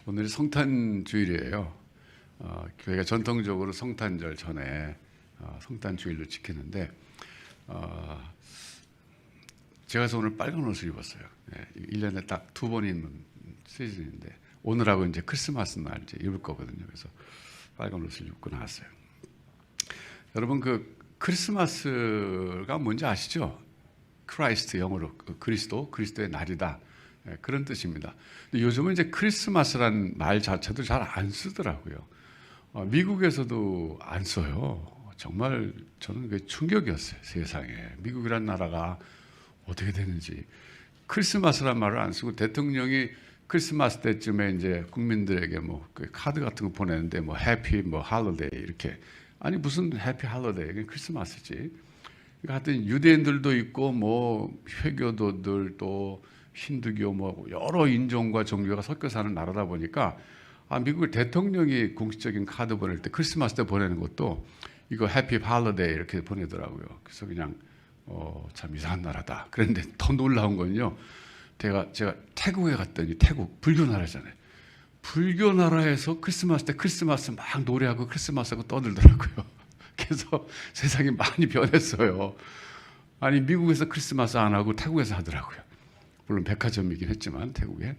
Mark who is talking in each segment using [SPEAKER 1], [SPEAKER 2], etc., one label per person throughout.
[SPEAKER 1] 오늘이 성탄 주일이에요. 교회가 전통적으로 성탄절 전에 성탄 주일로 지키는데 제가 그래서 오늘 빨간 옷을 입었어요. 1년에 딱 2번 입는 시즌인데 오늘하고 이제 크리스마스 날 이제 입을 거거든요. 그래서 빨간 옷을 입고 나왔어요. 여러분 그 크리스마스가 뭔지 아시죠? 크라이스트, 영어로 그리스도의 날이다. 그런 뜻입니다. 근데 요즘은 이제 크리스마스란 말 자체도 잘 안 쓰더라고요. 미국에서도 안 써요. 정말 저는 그게 충격이었어요. 세상에 미국이란 나라가 어떻게 되는지. 크리스마스란 말을 안 쓰고 대통령이 크리스마스 때쯤에 이제 국민들에게 뭐 카드 같은 거 보내는데 뭐 해피 뭐 할로데이 이렇게. 아니 무슨 해피 할로데이, 그게 크리스마스지. 그러니까 하여튼 유대인들도 있고 뭐 회교도들 또 힌두교 뭐 여러 인종과 종교가 섞여 사는 나라다 보니까 미국 대통령이 공식적인 카드 보낼 때 크리스마스 때 보내는 것도 이거 해피 할로데이 이렇게 보내더라고요. 그래서 그냥 참 이상한 나라다. 그런데 더 놀라운 건요. 제가 태국에 갔더니 태국 불교 나라잖아요. 불교 나라에서 크리스마스 때 크리스마스 막 노래하고 크리스마스하고 떠들더라고요. 그래서 세상이 많이 변했어요. 아니 미국에서 크리스마스 안 하고 태국에서 하더라고요. 물론 백화점이긴 했지만 태국에.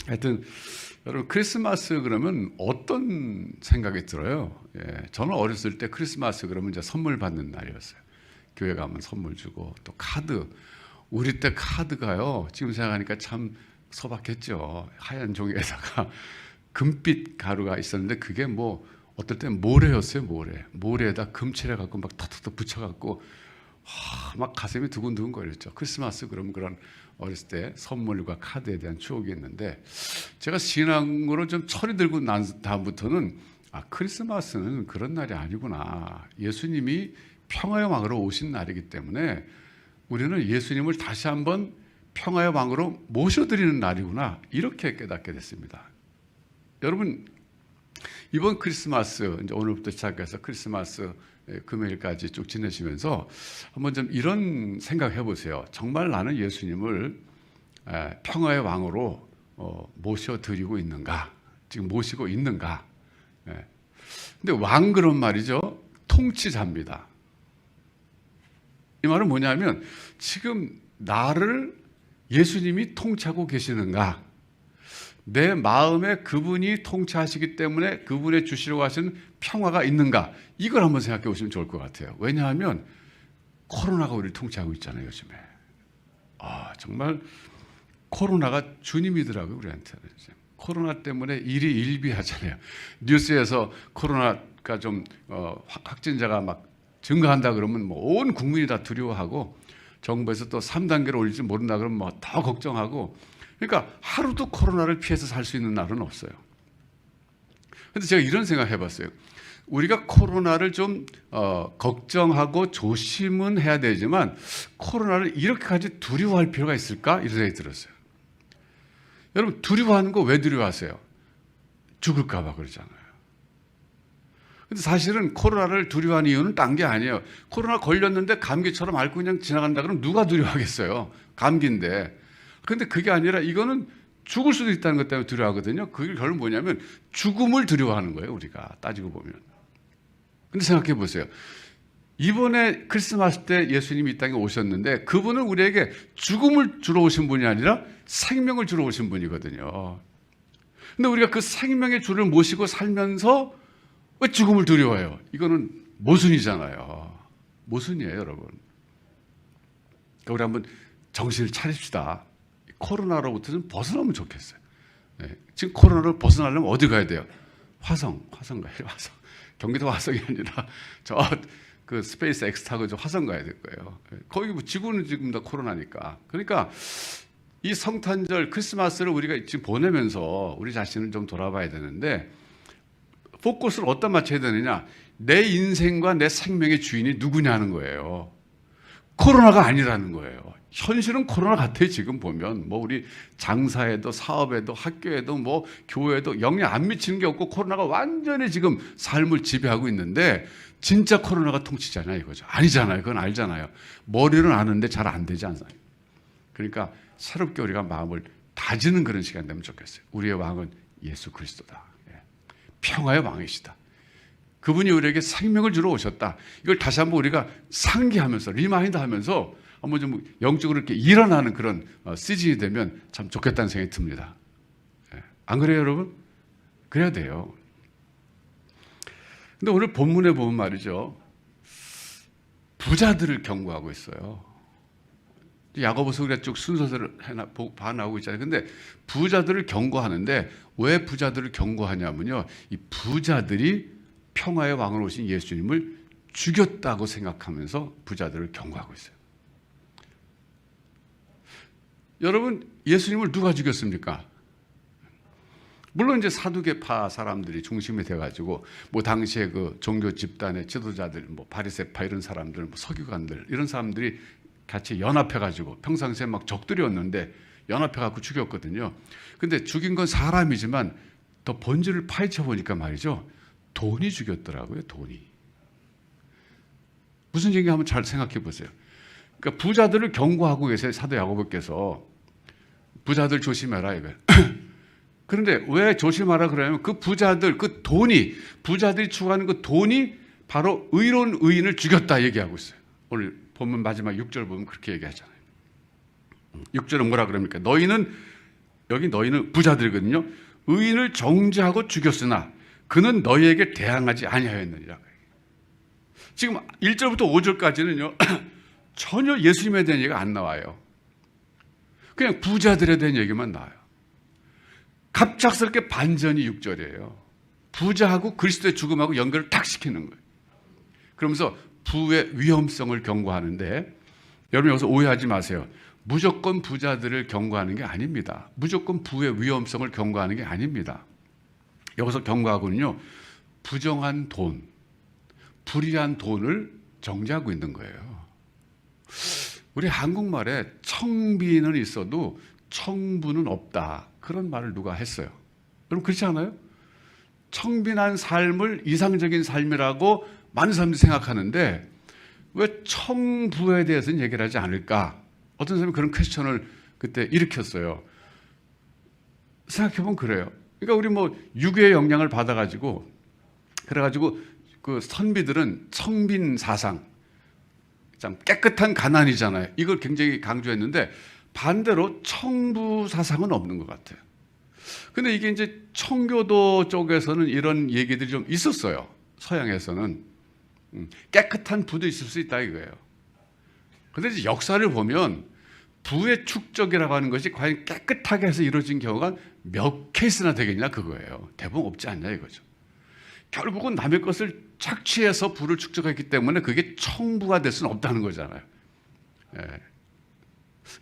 [SPEAKER 1] 하여튼 여러분 크리스마스 그러면 어떤 생각이 들어요? 저는 어렸을 때 크리스마스 그러면 이제 선물 받는 날이었어요. 교회 가면 선물 주고 또 카드. 우리 때 카드가요. 지금 생각하니까 참 소박했죠. 하얀 종이에다가 금빛 가루가 있었는데 그게 뭐 어떨 땐 모래였어요. 모래에다 금칠해 갖고 막 탁탁탁 붙여갖고 막 가슴이 두근두근 거렸죠. 크리스마스 그럼 그런 어렸을 때 선물과 카드에 대한 추억이 있는데 제가 신앙으로 좀 철이 들고 난 다음부터는 크리스마스는 그런 날이 아니구나. 예수님이 평화의 왕으로 오신 날이기 때문에 우리는 예수님을 다시 한번 평화의 왕으로 모셔드리는 날이구나. 이렇게 깨닫게 됐습니다. 여러분 이번 크리스마스 이제 오늘부터 시작해서 크리스마스 금요일까지 쭉 지내시면서 한번 좀 이런 생각해 보세요. 정말 나는 예수님을 평화의 왕으로 모셔드리고 있는가? 지금 모시고 있는가? 근데 왕 그런 말이죠. 통치자입니다. 이 말은 뭐냐면 지금 나를 예수님이 통치하고 계시는가? 내 마음에 그분이 통치하시기 때문에 그분의 주시려고 하시는 평화가 있는가? 이걸 한번 생각해 보시면 좋을 것 같아요. 왜냐하면 코로나가 우리를 통치하고 있잖아요, 요즘에. 정말 코로나가 주님이더라고요, 우리한테는. 코로나 때문에 일이 일비하잖아요. 뉴스에서 코로나가 좀 확진자가 막 증가한다 그러면 뭐 온 국민이 다 두려워하고 정부에서 또 3단계로 올릴지 모른다 그러면 뭐 더 걱정하고 그러니까 하루도 코로나를 피해서 살 수 있는 날은 없어요. 그런데 제가 이런 생각 해봤어요. 우리가 코로나를 좀 걱정하고 조심은 해야 되지만 코로나를 이렇게까지 두려워할 필요가 있을까? 이런 생각이 들었어요. 여러분 두려워하는 거 왜 두려워하세요? 죽을까 봐 그러잖아요. 근데 사실은 코로나를 두려워하는 이유는 딴 게 아니에요. 코로나 걸렸는데 감기처럼 앓고 그냥 지나간다 그러면 누가 두려워하겠어요? 감기인데. 근데 그게 아니라 이거는 죽을 수도 있다는 것 때문에 두려워하거든요. 그게 결국 뭐냐면 죽음을 두려워하는 거예요. 우리가 따지고 보면. 근데 생각해 보세요. 이번에 크리스마스 때 예수님이 이 땅에 오셨는데 그분은 우리에게 죽음을 주러 오신 분이 아니라 생명을 주러 오신 분이거든요. 근데 우리가 그 생명의 주를 모시고 살면서 왜 죽음을 두려워해요? 이거는 모순이잖아요. 모순이에요, 여러분. 그러니까 우리 한번 정신을 차립시다. 코로나로부터 좀 벗어나면 좋겠어요. 지금 코로나를 벗어나려면 어디 가야 돼요? 화성 가요. 화성. 경기도 화성이 아니라 그 스페이스 X 타고 화성 가야 될 거예요. 거기 뭐 지구는 지금 다 코로나니까. 그러니까 이 성탄절 크리스마스를 우리가 지금 보내면서 우리 자신을 좀 돌아봐야 되는데 포커스를 어디다 맞춰야 되느냐? 내 인생과 내 생명의 주인이 누구냐는 거예요. 코로나가 아니라는 거예요. 현실은 코로나 같아요. 지금 보면 뭐 우리 장사에도 사업에도 학교에도 뭐 교회에도 영향 안 미치는 게 없고 코로나가 완전히 지금 삶을 지배하고 있는데 진짜 코로나가 통치잖아요, 이거죠. 아니잖아요. 그건 알잖아요. 머리는 아는데 잘 안 되지 않나요? 그러니까 새롭게 우리가 마음을 다지는 그런 시간 되면 좋겠어요. 우리의 왕은 예수 그리스도다. 평화의 왕이시다. 그분이 우리에게 생명을 주러 오셨다. 이걸 다시 한번 우리가 상기하면서 리마인드 하면서 한번 좀 영적으로 이렇게 일어나는 그런 시즌이 되면 참 좋겠다는 생각이 듭니다. 안 그래요, 여러분? 그래야 돼요. 근데 오늘 본문에 보면 말이죠. 부자들을 경고하고 있어요. 야고보서 우리가 쭉 순서대로 봐나오고 있잖아요. 근데 부자들을 경고하는데 왜 부자들을 경고하냐면요. 이 부자들이 평화의 왕으로 오신 예수님을 죽였다고 생각하면서 부자들을 경고하고 있어요. 여러분, 예수님을 누가 죽였습니까? 물론 이제 사두개파 사람들이 중심이 돼가지고 뭐 당시에 그 종교 집단의 지도자들, 뭐 바리새파 이런 사람들, 뭐 서기관들 이런 사람들이 같이 연합해가지고 평상시에 막 적들이었는데 연합해갖고 죽였거든요. 근데 죽인 건 사람이지만 더 본질을 파헤쳐 보니까 말이죠. 돈이 죽였더라고요. 돈이. 무슨 얘기 한번 잘 생각해 보세요. 그러니까 부자들을 경고하고 계세요. 사도 야고보께서. 부자들 조심해라 이거예요. 그런데 왜 조심하라 그러냐면 그 부자들, 그 돈이, 부자들이 추구하는 그 돈이 바로 의로운 의인을 죽였다 얘기하고 있어요. 오늘 본문 마지막 6절 보면 그렇게 얘기하잖아요. 6절은 뭐라 그럽니까? 여기 너희는 부자들이거든요. 의인을 정죄하고 죽였으나 그는 너희에게 대항하지 아니하였느니라. 지금 1절부터 5절까지는요. 전혀 예수님에 대한 얘기가 안 나와요. 그냥 부자들에 대한 얘기만 나와요. 갑작스럽게 반전이 6절이에요. 부자하고 그리스도의 죽음하고 연결을 딱 시키는 거예요. 그러면서 부의 위험성을 경고하는데 여러분 여기서 오해하지 마세요. 무조건 부자들을 경고하는 게 아닙니다. 무조건 부의 위험성을 경고하는 게 아닙니다. 여기서 경고하고는요. 부정한 돈, 불의한 돈을 정죄하고 있는 거예요. 우리 한국말에 청비는 있어도 청부는 없다. 그런 말을 누가 했어요. 여러분 그렇지 않아요? 청빈한 삶을 이상적인 삶이라고 많은 사람들이 생각하는데 왜 청부에 대해서는 얘기를 하지 않을까? 어떤 사람이 그런 퀘스천을 그때 일으켰어요. 생각해보면 그래요. 그러니까 우리 뭐 유교의 영향을 받아가지고 그래가지고 그 선비들은 청빈 사상, 참 깨끗한 가난이잖아요. 이걸 굉장히 강조했는데 반대로 청부 사상은 없는 것 같아요. 근데 이게 이제 청교도 쪽에서는 이런 얘기들이 좀 있었어요. 서양에서는. 깨끗한 부도 있을 수 있다 이거예요. 그런데 이제 역사를 보면 부의 축적이라고 하는 것이 과연 깨끗하게 해서 이루어진 경우가 몇 케이스나 되겠냐 그거예요. 대부분 없지 않냐 이거죠. 결국은 남의 것을 착취해서 부를 축적했기 때문에 그게 청부가 될 수는 없다는 거잖아요. 예.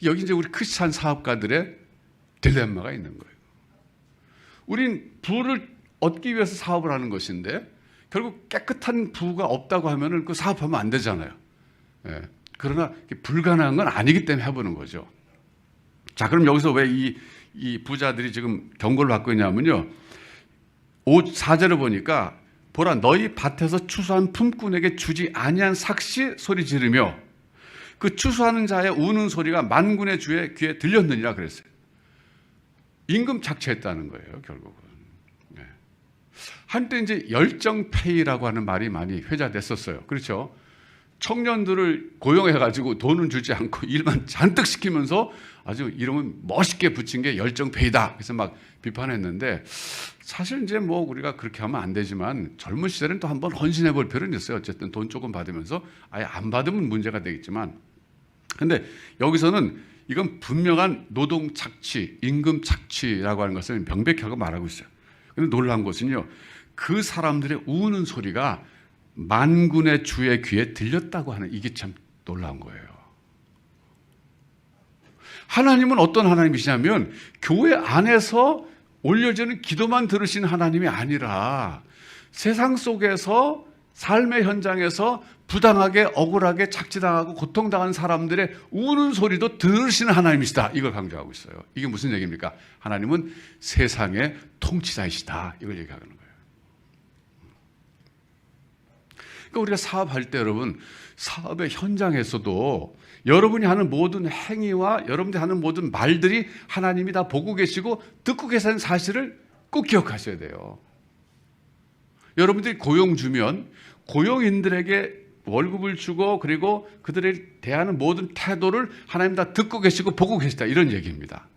[SPEAKER 1] 여기 이제 우리 크리스찬 사업가들의 딜레마가 있는 거예요. 우린 부를 얻기 위해서 사업을 하는 것인데 결국 깨끗한 부가 없다고 하면은 그 사업하면 안 되잖아요. 예. 그러나 불가능한 건 아니기 때문에 해보는 거죠. 자, 그럼 여기서 왜 이 부자들이 지금 경고를 받고 있냐면요. 4절을 보니까 보라 너희 밭에서 추수한 품꾼에게 주지 아니한 삭시 소리 지르며 그 추수하는 자의 우는 소리가 만군의 주의 귀에 들렸느니라 그랬어요. 임금 착취했다는 거예요, 결국은. 네. 한때 이제 열정페이라고 하는 말이 많이 회자됐었어요. 그렇죠? 청년들을 고용해가지고 돈은 주지 않고 일만 잔뜩 시키면서 아주 이름은 멋있게 붙인 게 열정페이다. 그래서 막 비판했는데 사실 이제 뭐 우리가 그렇게 하면 안 되지만 젊은 시절엔 또 한번 헌신해 볼 필요는 있어요. 어쨌든 돈 조금 받으면서 아예 안 받으면 문제가 되겠지만 근데 여기서는 이건 분명한 노동 착취, 임금 착취라고 하는 것을 명백히 하고 말하고 있어요. 그런데 놀라운 것은요. 그 사람들의 우는 소리가 만군의 주의 귀에 들렸다고 하는 이게 참 놀라운 거예요. 하나님은 어떤 하나님이시냐면 교회 안에서 올려지는 기도만 들으시는 하나님이 아니라 세상 속에서 삶의 현장에서 부당하게 억울하게 착취당하고 고통당하는 사람들의 우는 소리도 들으시는 하나님이시다. 이걸 강조하고 있어요. 이게 무슨 얘기입니까? 하나님은 세상의 통치자이시다. 이걸 얘기하는 거예요. 그러니까 우리가 사업할 때 여러분 사업의 현장에서도 여러분이 하는 모든 행위와 여러분들이 하는 모든 말들이 하나님이 다 보고 계시고 듣고 계시는 사실을 꼭 기억하셔야 돼요. 여러분들이 고용 주면 고용인들에게 월급을 주고 그리고 그들을 대하는 모든 태도를 하나님 다 듣고 계시고 보고 계시다, 이런 얘기입니다.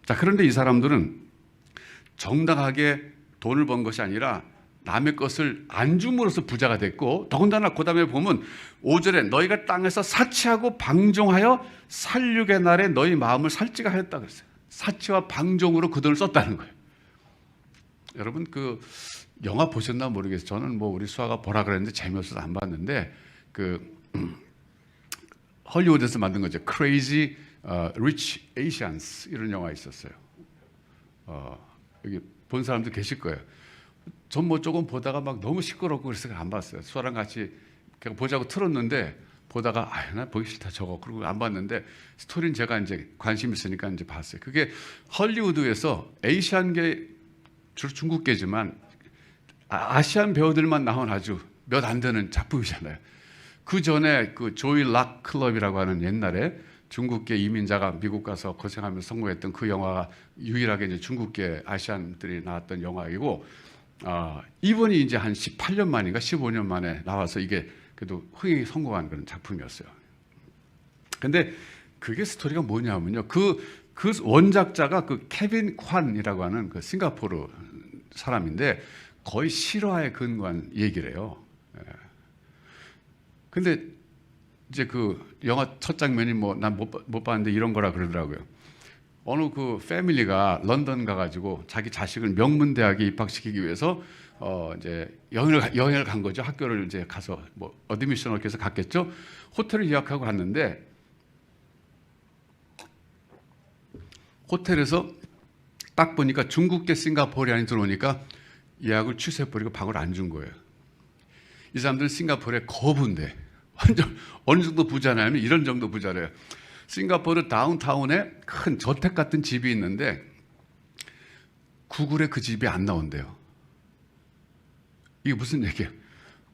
[SPEAKER 1] 자, 그런데 이 사람들은 정당하게 돈을 번 것이 아니라 남의 것을 안 줌으로써 부자가 됐고, 더군다나 그 다음에 보면 5절에 너희가 땅에서 사치하고 방종하여 살육의 날에 너희 마음을 살찌게 하였다 그랬어요. 사치와 방종으로 그 돈을 썼다는 거예요. 여러분 그 영화 보셨나 모르겠어요. 저는 뭐 우리 수아가 보라 그랬는데 재미없어서 안 봤는데, 그 헐리우드에서 만든 거죠. Crazy Rich Asians, 이런 영화 있었어요. 여기 본 사람도 계실 거예요. 전 뭐 조금 보다가 막 너무 시끄럽고 그래서 안 봤어요. 수아랑 같이 그냥 보자고 틀었는데 보다가 나 보기 싫다 저거, 그리고 안 봤는데 스토리는 제가 이제 관심 있으니까 이제 봤어요. 그게 헐리우드에서 아시안계, 주로 중국계지만 아시안 배우들만 나온 아주 몇 안 되는 작품이잖아요. 그 전에 그 조이 락 클럽이라고 하는 옛날에 중국계 이민자가 미국 가서 고생하면서 성공했던 그 영화가 유일하게 이제 중국계 아시안들이 나왔던 영화이고, 이번이 이제 한 18년 만인가 15년 만에 나와서 이게 그래도 흥행이 성공한 그런 작품이었어요. 근데 그게 스토리가 뭐냐면요. 그 원작자가 그 케빈 콴이라고 하는 그 싱가포르 사람인데 거의 실화에 근거한 얘기를 해요. 근데 이제 그 영화 첫 장면이 뭐 난 못 봤는데 이런 거라 그러더라고요. 어느 그 패밀리가 런던 가가지고 자기 자식을 명문대학에 입학시키기 위해서 이제 여행을 간 거죠. 학교를 이제 가서 뭐 어드미션을 해서 갔겠죠. 호텔을 예약하고 갔는데 호텔에서 딱 보니까 중국계 싱가포르안이 들어오니까 예약을 취소해버리고 방을 안 준 거예요. 이 사람들은 싱가포르에 거부인데 완전 어느 정도 부자냐면 이런 정도 부자래요. 싱가포르 다운타운에 큰 저택 같은 집이 있는데 구글에 그 집이 안 나온대요. 이게 무슨 얘기예요?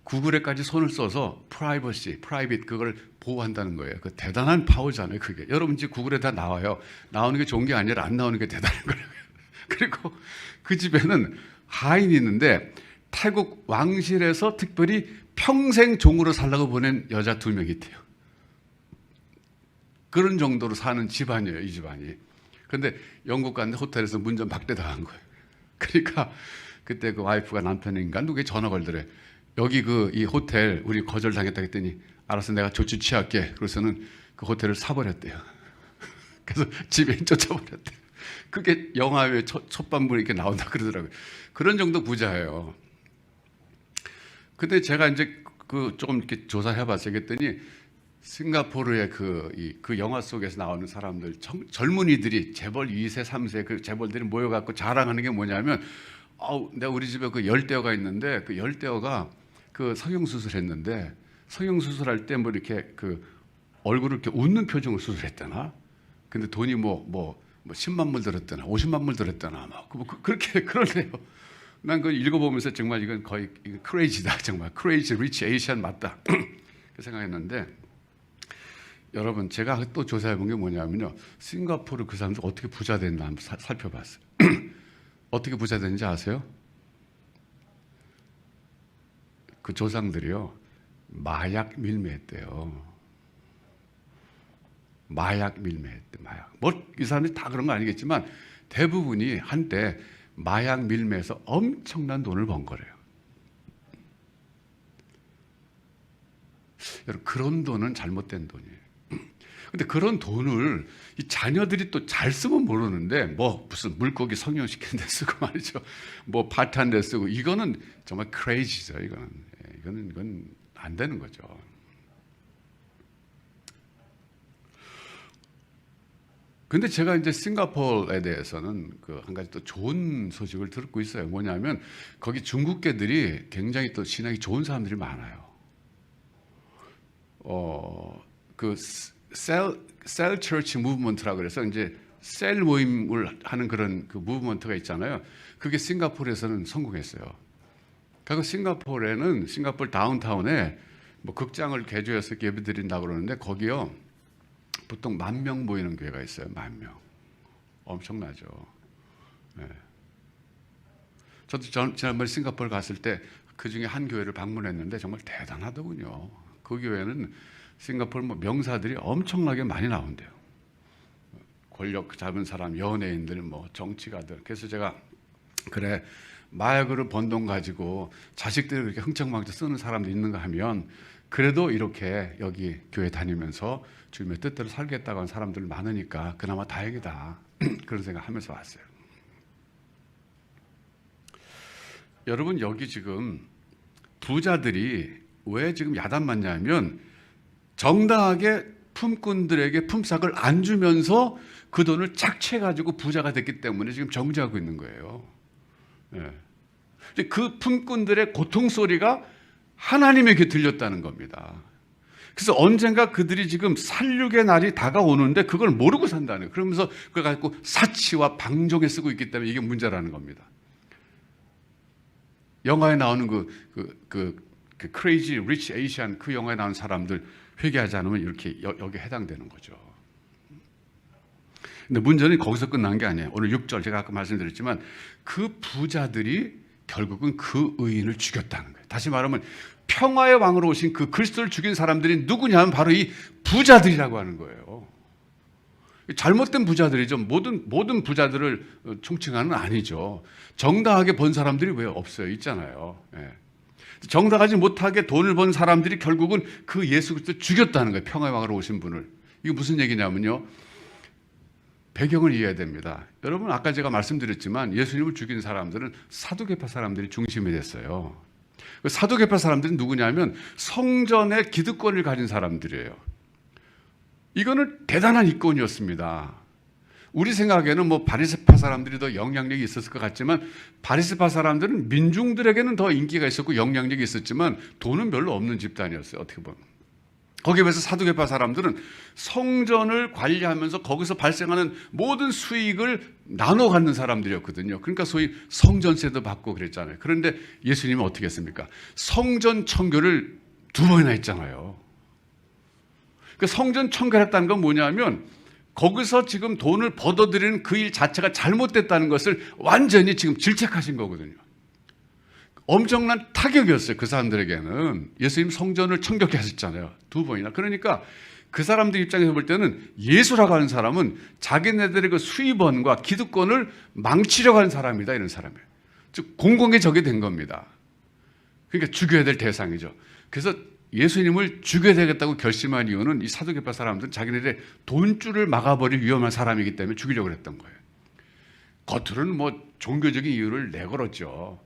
[SPEAKER 1] 구글에까지 손을 써서 프라이빗 그걸 보호한다는 거예요. 그 대단한 파워잖아요, 그게. 여러분 집 구글에 다 나와요. 나오는 게 좋은 게 아니라 안 나오는 게 대단한 거예요. 그리고 그 집에는 하인이 있는데 태국 왕실에서 특별히 평생 종으로 살라고 보낸 여자 2명이 있대요. 그런 정도로 사는 집안이에요, 이 집안이. 근데 영국 갔는데 호텔에서 문전 박대당한 거예요. 그러니까 그때 그 와이프가 남편인가 누구에 전화 걸더래. 여기 이 호텔 우리 거절당했다 했더니 알아서 내가 조치 취할게. 그래서는 그 호텔을 사버렸대요. 그래서 집에 쫓아버렸대요. 그게 영화의 첫 반부에 이렇게 나온다 그러더라고요. 그런 정도 부자예요. 근데 제가 이제 그 조금 이렇게 조사해봤어요. 그랬더니 싱가포르의 그 영화 속에서 나오는 사람들, 젊은이들이 재벌 2세, 3세 그 재벌들이 모여갖고 자랑하는 게 뭐냐면, 내가 우리 집에 그 열대어가 있는데 그 열대어가 그 성형수술 했는데 성형수술할 때 뭐 이렇게 그 얼굴을 이렇게 웃는 표정을 수술했다나? 근데 돈이 뭐 10만 불 들었다나 50만 불 들었다나 그렇게 그러네요. 난 그걸 읽어보면서 정말 이건 거의 크레이지다, 정말 크레이지 리치 에이시안 맞다 그 생각했는데, 여러분 제가 또 조사해본 게 뭐냐면요, 싱가포르 그 사람들 어떻게 부자 됐나 한번 살펴봤어요. 어떻게 부자 됐는지 아세요? 그 조상들이요 마약 밀매했대요. 마약 밀매했대. 마약. 이 사람들이 다 그런 거 아니겠지만 대부분이 한때 마약 밀매에서 엄청난 돈을 번 거래요. 여러분 그런 돈은 잘못된 돈이에요. 근데 그런 돈을 이 자녀들이 또 잘 쓰면 모르는데 무슨 물고기 성형시키는 데 쓰고 말이죠. 파티한 데 쓰고, 이거는 정말 크레이지죠. 이건 안 되는 거죠. 근데 제가 이제 싱가포르에 대해서는 한 가지 또 좋은 소식을 듣고 있어요. 뭐냐면 거기 중국계들이 굉장히 또 신앙이 좋은 사람들이 많아요. 셀 처치 무브먼트라고 그래서 이제 셀 모임을 하는 그런 그 무브먼트가 있잖아요. 그게 싱가포르에서는 성공했어요. 그리고 싱가포르 다운타운에 뭐 극장을 개조해서 예배 드린다고 그러는데 거기요 보통 10,000명 모이는 교회가 있어요. 10,000명. 엄청나죠. 네. 저도 지난번에 싱가포르 갔을 때 그 중에 한 교회를 방문했는데 정말 대단하더군요. 그 교회는 싱가포르 뭐 명사들이 엄청나게 많이 나온대요. 권력 잡은 사람, 연예인들, 뭐 정치가들. 그래서 제가 그래 마약으로 번 돈 가지고 자식들을 그렇게 흥청망청 쓰는 사람도 있는가 하면 그래도 이렇게 여기 교회 다니면서 주님의 뜻대로 살겠다고 하는 사람들 많으니까 그나마 다행이다. 그런 생각하면서 왔어요. 여러분 여기 지금 부자들이 왜 지금 야단 맞냐면 정당하게 품꾼들에게 품삯을 안 주면서 그 돈을 착취해가지고 부자가 됐기 때문에 지금 정지하고 있는 거예요. 예. 그 품꾼들의 고통 소리가 하나님에게 들렸다는 겁니다. 그래서 언젠가 그들이 지금 살육의 날이 다가오는데 그걸 모르고 산다는 거예요. 그러면서 그걸 갖고 사치와 방종에 쓰고 있기 때문에 이게 문제라는 겁니다. 영화에 나오는 그 Crazy Rich Asian 그 영화에 나오는 사람들 회개하지 않으면 이렇게 여기에 해당되는 거죠. 근데 문제는 거기서 끝난 게 아니에요. 오늘 6절 제가 아까 말씀드렸지만 그 부자들이 결국은 그 의인을 죽였다는 거예요. 다시 말하면 평화의 왕으로 오신 그 그리스도를 죽인 사람들이 누구냐면 바로 이 부자들이라고 하는 거예요. 잘못된 부자들이죠. 모든 부자들을 총칭하는 아니죠. 정당하게 번 사람들이 왜 없어요? 있잖아요. 예. 정당하지 못하게 돈을 번 사람들이 결국은 그 예수 그리스도를 죽였다는 거예요. 평화의 왕으로 오신 분을. 이게 무슨 얘기냐면요. 배경을 이해해야 됩니다. 여러분 아까 제가 말씀드렸지만 예수님을 죽인 사람들은 사두개파 사람들이 중심이 됐어요. 사두개파 사람들은 누구냐면 성전의 기득권을 가진 사람들이에요. 이거는 대단한 이권이었습니다. 우리 생각에는 뭐 바리새파 사람들이 더 영향력이 있었을 것 같지만 바리새파 사람들은 민중들에게는 더 인기가 있었고 영향력이 있었지만 돈은 별로 없는 집단이었어요. 어떻게 보면. 거기에 비해서 사두개파 사람들은 성전을 관리하면서 거기서 발생하는 모든 수익을 나눠 갖는 사람들이었거든요. 그러니까 소위 성전세도 받고 그랬잖아요. 그런데 예수님은 어떻게 했습니까? 성전 청교를 2번이나 했잖아요. 그 성전 청교를 했다는 건 뭐냐면 거기서 지금 돈을 벌어들이는 그 일 자체가 잘못됐다는 것을 완전히 지금 질책하신 거거든요. 엄청난 타격이었어요. 그 사람들에게는. 예수님 성전을 청결케 하셨잖아요. 2번이나. 그러니까 그 사람들 입장에서 볼 때는 예수라고 하는 사람은 자기네들의 그 수입원과 기득권을 망치려고 하는 사람이다. 이런 사람이에요. 즉 공공의 적이 된 겁니다. 그러니까 죽여야 될 대상이죠. 그래서 예수님을 죽여야 되겠다고 결심한 이유는 이 사두개파 사람들은 자기네들의 돈줄을 막아버릴 위험한 사람이기 때문에 죽이려고 했던 거예요. 겉으로는 뭐 종교적인 이유를 내걸었죠.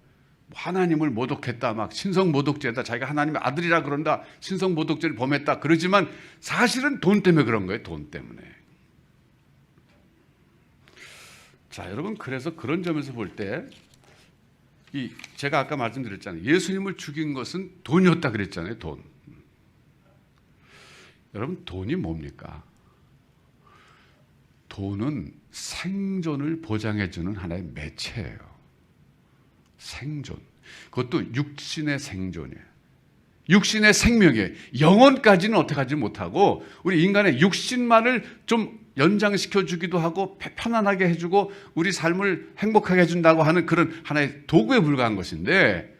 [SPEAKER 1] 하나님을 모독했다, 막 신성 모독죄다, 자기가 하나님의 아들이라 그런다, 신성 모독죄를 범했다 그러지만 사실은 돈 때문에 그런 거예요. 돈 때문에. 자, 여러분 그래서 그런 점에서 볼 때 제가 아까 말씀드렸잖아요. 예수님을 죽인 것은 돈이었다 그랬잖아요. 돈. 여러분 돈이 뭡니까? 돈은 생존을 보장해주는 하나의 매체예요. 생존. 그것도 육신의 생존이에요. 육신의 생명이에요. 영혼까지는 어떻게 하지 못하고 우리 인간의 육신만을 좀 연장시켜 주기도 하고 편안하게 해주고 우리 삶을 행복하게 해준다고 하는 그런 하나의 도구에 불과한 것인데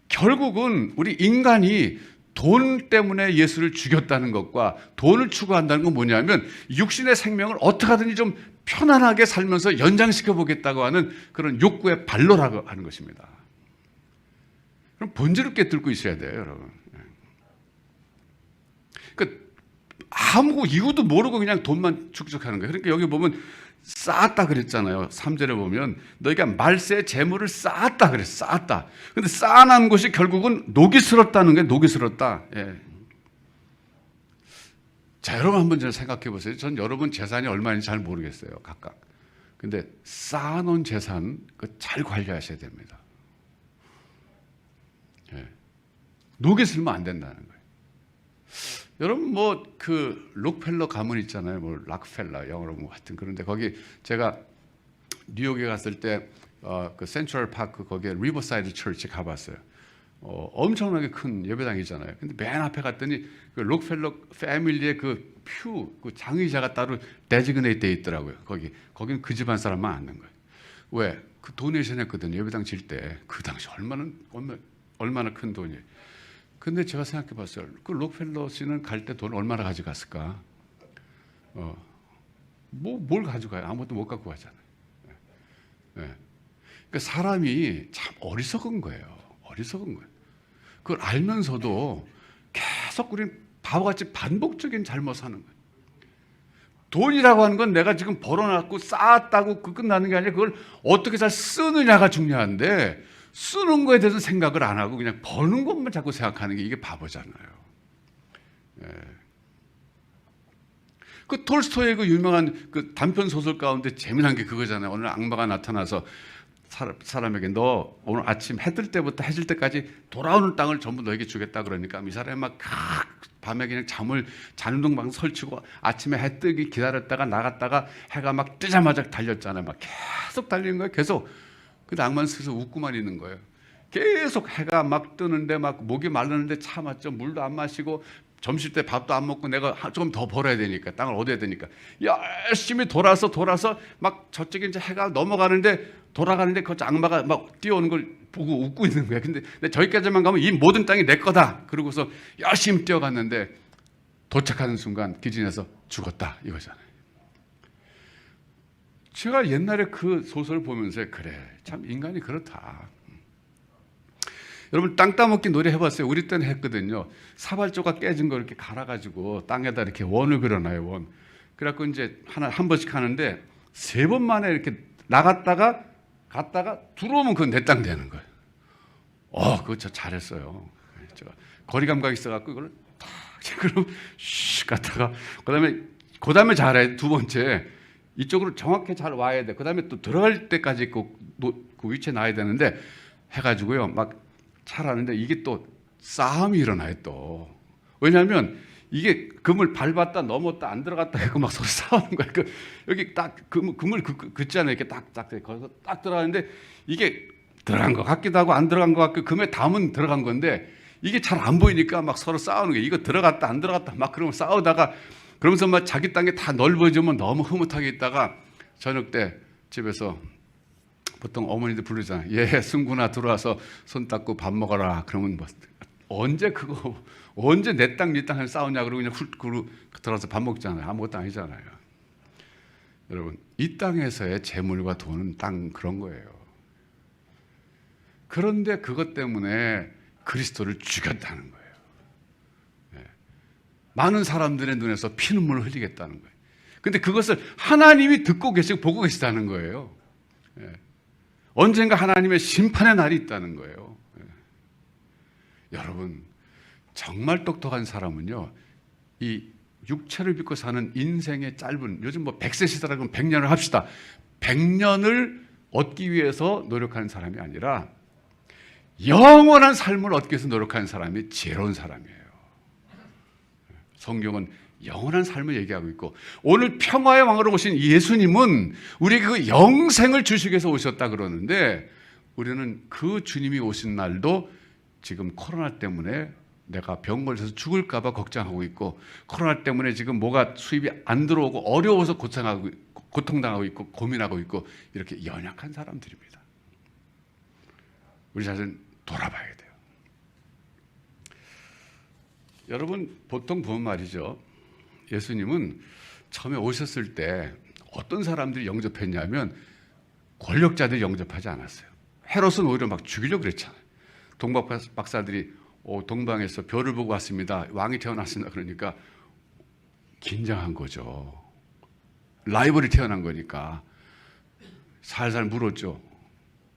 [SPEAKER 1] 결국은 우리 인간이 돈 때문에 예수를 죽였다는 것과 돈을 추구한다는 건 뭐냐면 육신의 생명을 어떻게 하든지 좀 편안하게 살면서 연장시켜 보겠다고 하는 그런 욕구의 발로라고 하는 것입니다. 그럼 본질을 깨뚫고 있어야 돼요, 여러분. 그러니까 아무 이유도 모르고 그냥 돈만 축적하는 거예요. 그러니까 여기 보면 쌓았다 그랬잖아요. 3절에 보면 너희가 말세의 재물을 쌓았다 그랬어. 쌓았다. 근데 쌓아놓은 것이 결국은 녹이 슬었다는 거예요. 녹이 슬었다. 예. 자, 여러분 한번 좀 생각해 보세요. 전 여러분 재산이 얼마인지 잘 모르겠어요. 각각. 근데 쌓아놓은 재산 잘 관리하셔야 됩니다. 예. 녹이 슬면 안 된다는 거예요. 여러분 뭐 그 록펠러 가문 있잖아요. 뭐 락펠러 영어로 뭐 하여튼 그런데 거기 제가 뉴욕에 갔을 때 그 센트럴 파크 거기에 리버사이드 처치 가봤어요. 엄청나게 큰 예배당이잖아요. 근데 맨 앞에 갔더니 그 록펠러 패밀리의 그 장의자가 따로 데지그네이트 돼 있더라고요. 거기는 그 집안 사람만 앉는 거예요. 왜? 그 도네이션 했거든요. 예배당 질 때. 그 당시 얼마나 큰 돈이에요. 근데 제가 생각해 봤어요. 그 록펠러 씨는 갈 때 돈 얼마나 가져갔을까? 뭘 가져가요? 아무것도 못 갖고 가잖아요. 그러니까 사람이 참 어리석은 거예요. 어리석은 거예요. 그걸 알면서도 계속 우리는 바보같이 반복적인 잘못을 하는 거예요. 돈이라고 하는 건 내가 지금 벌어놨고 쌓았다고 끝나는 게 아니라 그걸 어떻게 잘 쓰느냐가 중요한데 쓰는 거에 대해서 생각을 안 하고 그냥 버는 것만 자꾸 생각하는 게 이게 바보잖아요. 그 톨스토이의 그 유명한 그 단편 소설 가운데 재미난 게 그거잖아요. 오늘 악마가 나타나서 사람에게 너 오늘 아침 해 뜰 때부터 해질 때까지 돌아오는 땅을 전부 너에게 주겠다 그러니까 이 사람이 막 밤에 그냥 자는 동방 설치고 아침에 해 뜨기 기다렸다가 나갔다가 해가 막 뜨자마자 달렸잖아요. 막 계속 달리는 거예요. 계속. 근데 악마는 스스로 웃고만 있는 거예요. 계속 해가 막 뜨는데 막 목이 마르는데 참았죠. 물도 안 마시고 점심 때 밥도 안 먹고 내가 조금 더 벌어야 되니까 땅을 얻어야 되니까 열심히 돌아서 막 저쪽에 이제 해가 넘어가는데 돌아가는데 그 악마가 막 뛰어오는 걸 보고 웃고 있는 거야. 근데 저기까지만 가면 이 모든 땅이 내 거다. 그러고서 열심히 뛰어갔는데 도착하는 순간 기진해서 죽었다 이거잖아요. 제가 옛날에 그 소설을 보면서 그래 참 인간이 그렇다. 여러분 땅 따먹기 노래 해봤어요? 우리 때는 했거든요. 사발조각 깨진 거 이렇게 갈아가지고 땅에다 이렇게 원을 그려놔요. 원. 그래갖고 이제 한 번씩 하는데 3번 만에 이렇게 나갔다가 갔다가 들어오면 그건 내 땅 되는 거예요. 그거 저 잘했어요. 제가 거리 감각이 있어갖고 이걸 탁 그럼 슉 갔다가 그다음에 잘해. 2번째 이쪽으로 정확히 잘 와야 돼. 그다음에 또 들어갈 때까지 그 위치에 놔야 되는데 해가지고요 막 잘하는데 이게 또 싸움이 일어나요 또. 왜냐하면 이게 금을 밟았다 넘었다 안 들어갔다 해고 막 서로 싸우는 거예요. 여기 딱 금을 긋잖아요. 이렇게 딱 거기서 딱 들어가는데 이게 들어간 것 같기도 하고 안 들어간 것 같고 금의 담은 들어간 건데 이게 잘 안 보이니까 막 서로 싸우는 거예요. 이거 들어갔다 안 들어갔다 막 그러면 싸우다가 그러면서 막 자기 땅에 다 넓어지면 너무 흐뭇하게 있다가 저녁 때 집에서 보통 어머니들 부르잖아요. 예, 승구나 들어와서 손 닦고 밥 먹어라. 그러면 뭐 언제 내 땅 네 땅을 싸우냐 그러고 그냥 훌 들어와서 밥 먹잖아요. 아무것도 아니잖아요. 여러분 이 땅에서의 재물과 돈은 땅 그런 거예요. 그런데 그것 때문에 그리스도를 죽였다는 거예요. 많은 사람들의 눈에서 피눈물을 흘리겠다는 거예요. 근데 그것을 하나님이 듣고 계시고 보고 계시다는 거예요. 언젠가 하나님의 심판의 날이 있다는 거예요. 여러분 정말 똑똑한 사람은요 이 육체를 믿고 사는 인생의 짧은 요즘 뭐 100세 시대라 그러면 100년을 합시다. 100년을 얻기 위해서 노력하는 사람이 아니라 영원한 삶을 얻기 위해서 노력하는 사람이 지혜로운 사람이에요. 성경은 영원한 삶을 얘기하고 있고 오늘 평화의 왕으로 오신 예수님은 우리에게 그 영생을 주시기 위해서 오셨다 그러는데 우리는 그 주님이 오신 날도 지금 코로나 때문에 내가 병 걸려서 죽을까 봐 걱정하고 있고 코로나 때문에 지금 뭐가 수입이 안 들어오고 어려워서 고통당하고 있고 고민하고 있고 이렇게 연약한 사람들입니다. 우리 자신 돌아봐야 돼요. 여러분 보통 보면 말이죠. 예수님은 처음에 오셨을 때 어떤 사람들이 영접했냐면 권력자들이 영접하지 않았어요. 헤롯은 오히려 막 죽이려고 그랬잖아요. 동방 박사들이 동방에서 별을 보고 왔습니다. 왕이 태어났습니다. 그러니까 긴장한 거죠. 라이벌이 태어난 거니까 살살 물었죠.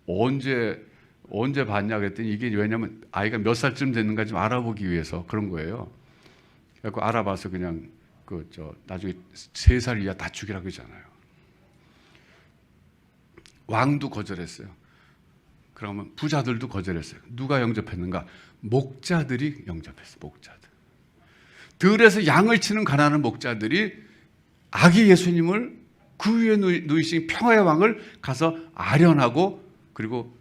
[SPEAKER 1] 언제 봤냐 그랬더니 이게 왜냐면 아이가 몇 살쯤 됐는가 좀 알아보기 위해서 그런 거예요. 그래서 알아봐서 그냥 나중에 3살 이하 다 죽이라고 그러잖아요. 왕도 거절했어요. 그러면 부자들도 거절했어요. 누가 영접했는가? 목자들이 영접했어요. 목자들. 들에서 양을 치는 가난한 목자들이 아기 예수님을 그 위에 누이신 평화의 왕을 가서 아련하고 그리고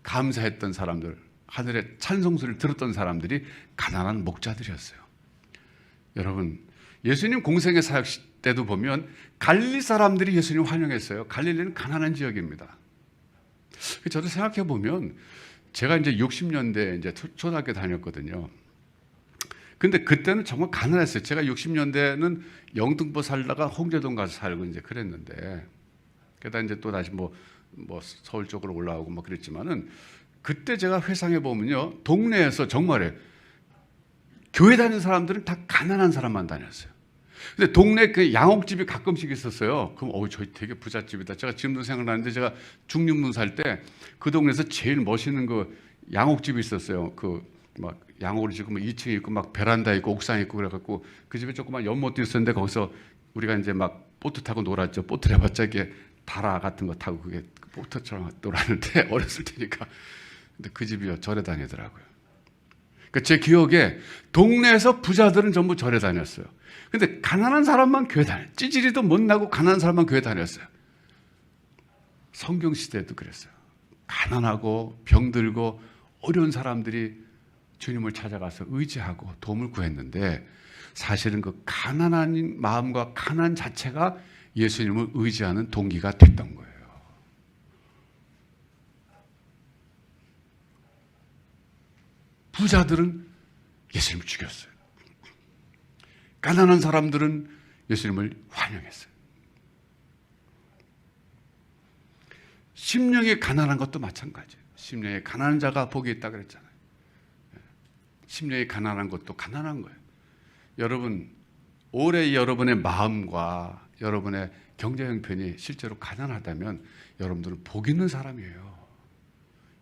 [SPEAKER 1] 감사했던 사람들 하늘의 찬송소리를 들었던 사람들이 가난한 목자들이었어요. 여러분, 예수님 공생의 사역 때도 보면 갈릴리 사람들이 예수님 환영했어요. 갈릴리는 가난한 지역입니다. 저도 생각해 보면 제가 이제 60년대 이제 초등학교 다녔거든요. 근데 그때는 정말 가난했어요. 제가 60년대는 영등포 살다가 홍제동 가서 살고 이제 그랬는데, 게다가 이제 또 다시 뭐 서울 쪽으로 올라오고 뭐 그랬지만은, 그때 제가 회상해 보면요, 동네에서 정말에 교회 다니는 사람들은 다 가난한 사람만 다녔어요. 근데 동네 그 양옥집이 가끔씩 있었어요. 그럼 저희 되게 부잣집이다. 제가 지금도 생각나는데, 제가 중림문 살 때 그 동네에서 제일 멋있는 그 양옥집이 있었어요. 그 막 양옥으로 지금 2층에 있고 막 베란다 있고 옥상 있고 그래갖고 그 집에 조그만 연못도 있었는데, 거기서 우리가 이제 막 보트 타고 놀았죠. 보트를 해봤자 이게 다라 같은 거 타고 그게 보트처럼 놀았는데 어렸을 테니까. 근데 그 집이요, 절에 다니더라고요. 그러니까 제 기억에 동네에서 부자들은 전부 절에 다녔어요. 근데 가난한 사람만 교회 다녔어요. 찌질이도 못나고 가난한 사람만 교회 다녔어요. 성경 시대에도 그랬어요. 가난하고 병들고 어려운 사람들이 주님을 찾아가서 의지하고 도움을 구했는데, 사실은 그 가난한 마음과 가난 자체가 예수님을 의지하는 동기가 됐던 거예요. 부자들은 예수님을 죽였어요. 가난한 사람들은 예수님을 환영했어요. 심령이 가난한 것도 마찬가지예요. 심령에 가난한 자가 복이 있다 그랬잖아요. 심령이 가난한 것도 가난한 거예요. 여러분, 올해 여러분의 마음과 여러분의 경제 형편이 실제로 가난하다면 여러분들은 복 있는 사람이에요.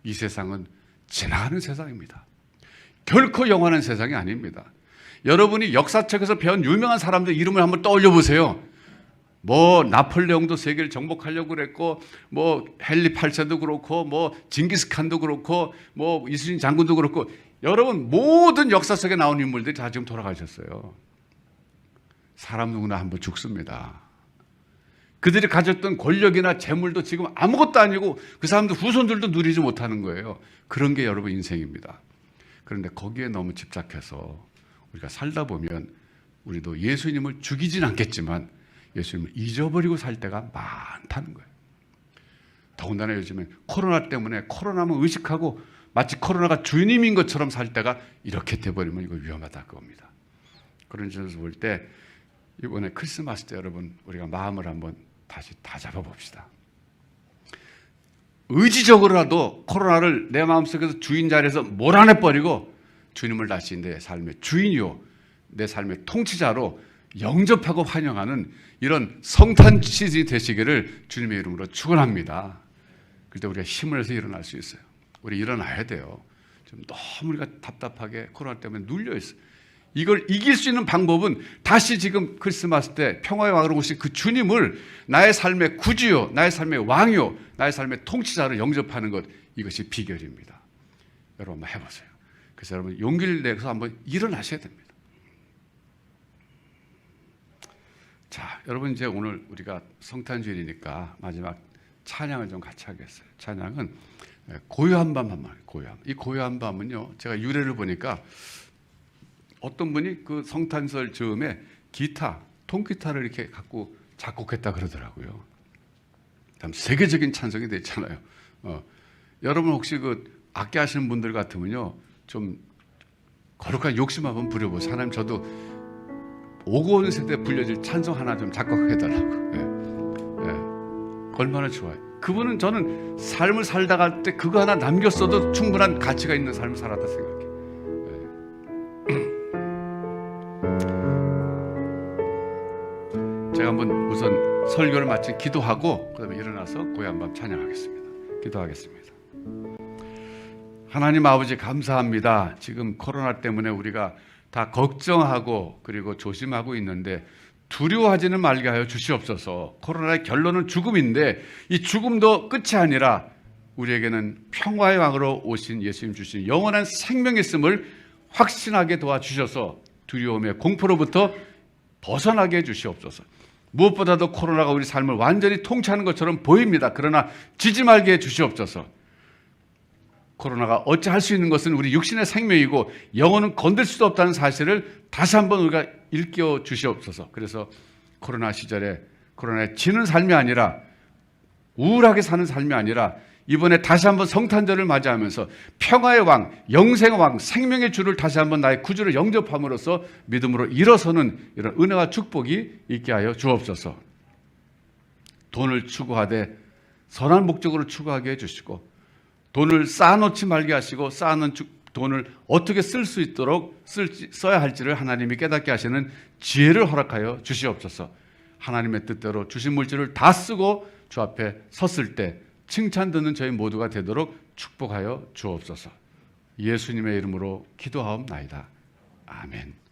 [SPEAKER 1] 이 세상은 지나가는 세상입니다. 결코 영원한 세상이 아닙니다. 여러분이 역사책에서 배운 유명한 사람들 이름을 한번 떠올려 보세요. 뭐 나폴레옹도 세계를 정복하려고 그랬고, 뭐 헨리 8세도 그렇고, 뭐 징기스칸도 그렇고, 뭐 이순신 장군도 그렇고, 여러분 모든 역사 속에 나온 인물들이 다 지금 돌아가셨어요. 사람 누구나 한번 죽습니다. 그들이 가졌던 권력이나 재물도 지금 아무것도 아니고 그 사람들 후손들도 누리지 못하는 거예요. 그런 게 여러분 인생입니다. 그런데 거기에 너무 집착해서 우리가 살다 보면 우리도 예수님을 죽이진 않겠지만 예수님을 잊어버리고 살 때가 많다는 거예요. 더군다나 요즘에 코로나 때문에 코로나만 의식하고 마치 코로나가 주님인 것처럼 살 때가 이렇게 돼버리면 이거 위험하다 그겁니다. 그런 점에서 볼 때 이번에 크리스마스 때 여러분 우리가 마음을 한번 다시 다 잡아봅시다. 의지적으로라도 코로나를 내 마음속에서 주인 자리에서 몰아내버리고 주님을 다시 내 삶의 주인이요 내 삶의 통치자로 영접하고 환영하는 이런 성탄 시즌이 되시기를 주님의 이름으로 축원합니다. 그때 우리가 힘을 내서 일어날 수 있어요. 우리 일어나야 돼요. 좀 너무 우리가 답답하게 코로나 때문에 눌려있어요. 이걸 이길 수 있는 방법은 다시 지금 크리스마스 때 평화의 왕으로 오신 그 주님을 나의 삶의 구주요, 나의 삶의 왕이요, 나의 삶의 통치자로 영접하는 것, 이것이 비결입니다. 여러분 한번 해보세요. 그래서 여러분 용기를 내서 한번 일어나셔야 됩니다. 자, 여러분 이제 오늘 우리가 성탄주일이니까 마지막 찬양을 좀 같이 하겠어요. 찬양은 고요한 밤 한번 해요. 고요한. 이 고요한 밤은요, 제가 유래를 보니까 어떤 분이 그 성탄절 즈음에 기타, 통기타를 이렇게 갖고 작곡했다 그러더라고요. 참 세계적인 찬송이 됐잖아요. 여러분 혹시 그 악기 하시는 분들 같으면요, 좀 거룩한 욕심 한번 부려보세요. 하나님 저도 오고 오는 세대에 불려질 찬송 하나 좀 작곡해달라고. 예. 얼마나 좋아요. 그분은 저는 삶을 살다가 때 그거 하나 남겼어도 충분한 가치가 있는 삶을 살았다 생각해요. 제가 한번 우선 설교를 마치 기도하고 그 다음에 일어나서 고요한 밤 찬양하겠습니다. 기도하겠습니다. 하나님 아버지 감사합니다. 지금 코로나 때문에 우리가 다 걱정하고 그리고 조심하고 있는데 두려워하지는 말게 하여 주시옵소서. 코로나의 결론은 죽음인데 이 죽음도 끝이 아니라 우리에게는 평화의 왕으로 오신 예수님 주신 영원한 생명이 있음을 확신하게 도와주셔서 두려움의 공포로부터 벗어나게 해주시옵소서. 무엇보다도 코로나가 우리 삶을 완전히 통치하는 것처럼 보입니다. 그러나 지지 말게 해주시옵소서. 코로나가 어찌할 수 있는 것은 우리 육신의 생명이고 영혼은 건들 수도 없다는 사실을 다시 한번 우리가 일깨워 주시옵소서. 그래서 코로나 시절에 코로나에 지는 삶이 아니라, 우울하게 사는 삶이 아니라, 이번에 다시 한번 성탄절을 맞이하면서 평화의 왕, 영생의 왕, 생명의 주를 다시 한번 나의 구주를 영접함으로써 믿음으로 일어서는 이런 은혜와 축복이 있게 하여 주옵소서. 돈을 추구하되 선한 목적으로 추구하게 해주시고, 돈을 쌓아놓지 말게 하시고, 쌓아놓은 돈을 어떻게 쓸 수 있도록 써야 할지를 하나님이 깨닫게 하시는 지혜를 허락하여 주시옵소서. 하나님의 뜻대로 주신 물질을 다 쓰고 주 앞에 섰을 때 칭찬 듣는 저희 모두가 되도록 축복하여 주옵소서. 예수님의 이름으로 기도하옵나이다. 아멘.